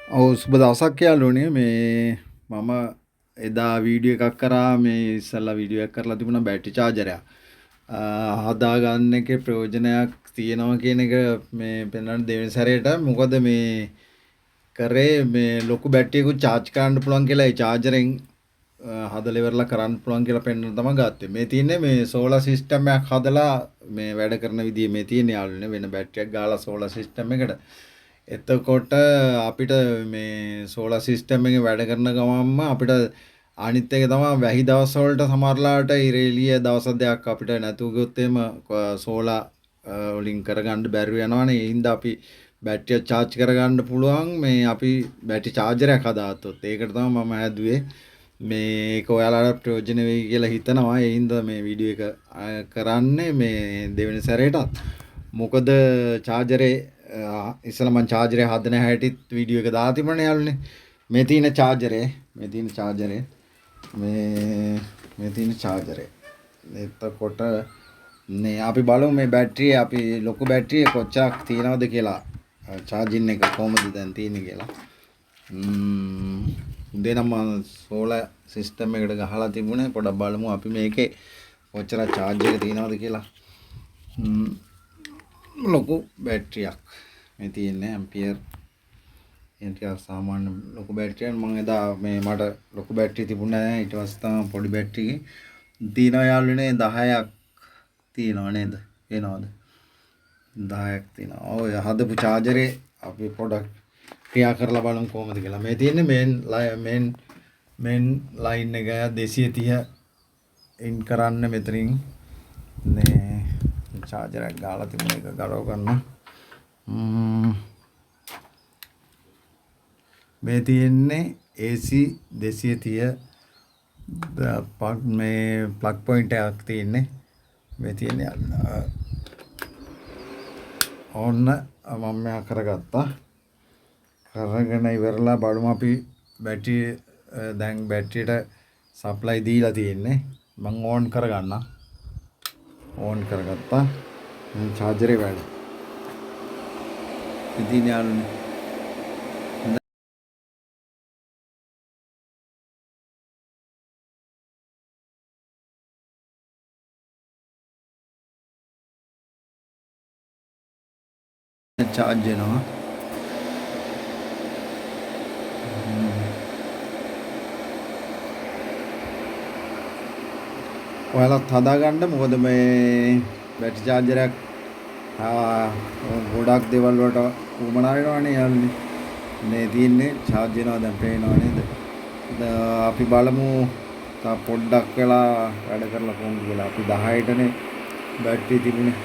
ඔව් සුබ දවසක් යාළුවනේ මම එදා වීඩියෝ එකක් කරා මේ ඉස්සල්ලා වීඩියෝ එකක් කරලා තිබුණා බැටරි චාර්ජරයක් හදාගන්න එකේ ප්‍රයෝජනයක් තියෙනවා කියන එක මේ පෙන්වන්න දෙවෙනි සැරේට මොකද මේ කරේ මේ ලොකු බැටරියකුත් charge කරන්න පුළුවන් කියලා ඒ chargerෙන් හදලා ඉවරලා කරන්න පුළුවන් කියලා පෙන්වන්න තමයි ගත්තේ. මේ තියෙන්නේ මේ solar system එකක් හදලා මේ වැඩ කරන විදිය මේ තියෙන්නේ යාළුවනේ වෙන බැටරියක් ගාලා solar system එකට. එතකොට අපිට මේ සෝලාර් සිස්ටම් එකේ වැඩ කරන ගමන්ම අපිට අනිත් එක තමයි වැහි දවස් වලට සමහරලාට ඉර එළිය දවස් දෙකක් අපිට නැතුව ගියොත් එහෙම සෝලාර් වලින් කරගන්න බැරුව යනවනේ. ඒ හින්දා අපි බැටරිය charge කරගන්න පුළුවන් මේ අපි බැටරි chargerයක් හදාගත්තොත්. ඒකට තමයි මම හැදුවේ. මේක ඔයාලට ප්‍රයෝජන වෙයි කියලා හිතනවා. ඒ හින්දා මේ වීඩියෝ එක කරන්නේ මේ දෙවෙනි සැරේටත්. මොකද chargerේ ඉස්සලා මම chargerේ හදන හැටිත් වීඩියෝ එක දාලා තිබුණේ යාළුවනේ. මේ තියෙන chargerේ මේ තියෙන chargerේ එතකොට නේ අපි බලමු මේ බැටරිය අපි ලොකු බැටරිය කොච්චරක් තියනවද කියලා charging එක කොහොමද දැන් තියෙන්නේ කියලා. උදේ නම් මම solar system එකට ගහලා තිබුණේ පොඩක් බලමු අපි මේකේ කොච්චර charge එක තියනවද කියලා. ලොකු බැටරියක් මේ තියෙන්නේ ඇම්පියර් එන්ටියා සාමාන්‍ය ලොකු බැටරියක් මම එදා මේ මට ලොකු බැටරිය තිබුණේ නැහැ ඊට පස්සේ තමයි පොඩි බැටරි තියෙනවා යාළුවනේ 10ක් තියෙනවා නේද එනවද 10ක් තියෙනවා ඔය හදපු chargerේ අපි පොඩක් ක්‍රියා කරලා බලමු කොහොමද කියලා මේ තියෙන්නේ මේන් ලයින් එක 230 ඉන් කරන්න මෙතනින් මේ charger එක ගාලා තිබුණ එක ගලව ගන්න. මේ තියෙන්නේ AC 230 මේ plug point එකක් තියෙන්නේ. මේ තියෙන්නේ ඕන්න මම මෙයා කරගත්තා. කරගෙන ඉවරලා බලමු අපි බැටරි දැන් බැටරියට සප්ලයි දීලා තියෙන්නේ. මම ඕන් කරගන්නම්. ඕන් කරගත්තා චාර්ජරේ වැඩ ඉතින් යාළුවනේ charge වෙනවා ඔයාලත් හදාගන්න මොකද මේ බැටරි චාර්ජරයක් ගොඩක් දේවල් වලට උමනා වෙනවනේ යාළුවනේ මේ තියෙන්නේ charge වෙනවා දැන් පේනවා නේද අපි බලමු තා පොඩ්ඩක් වෙලා වැඩ කරලා කොහොමද කියලා අපි 10ටනේ බැටරි තිබුණේ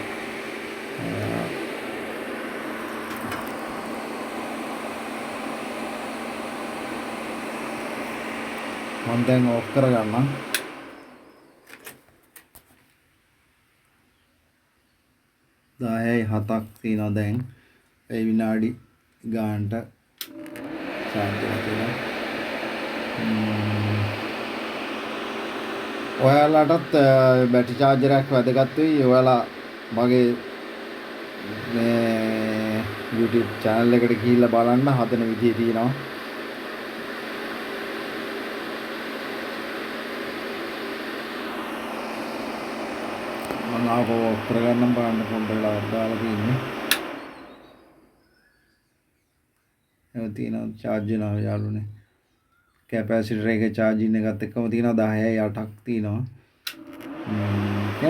මම දැන් ඔෆ් කරගන්නම් 10:07ක් තියෙනවා දැන් ඒ විනාඩි ගානට charge එක තියෙනවා ඔයාලටත් බැටරි chargerයක් වැදගත් වෙයි ඔයාලා මගේ මේ YouTube channel එකට ගිහිල්ලා බලන්න හදන විදිය තියෙනවා මම ආපහු ඔෆ් කරගන්නම් බලන්න පොඩ්ඩක් දාලා තියෙන්නේ ඒක තියෙනවා charge වෙනවා යාළුවනේ කැපැසිටර් එකේ charging එකත් එක්කම තියෙනවා 10:08ක් තියෙනවා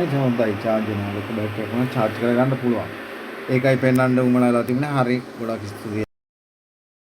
ඒක හොඳයි charge වෙනවා ලොකු බැටරි එකක් charge කරගන්න පුළුවන් ඒකයි පෙන්වන්න උමනාලා තිබුණේ හරි ගොඩක් ස්තුතියි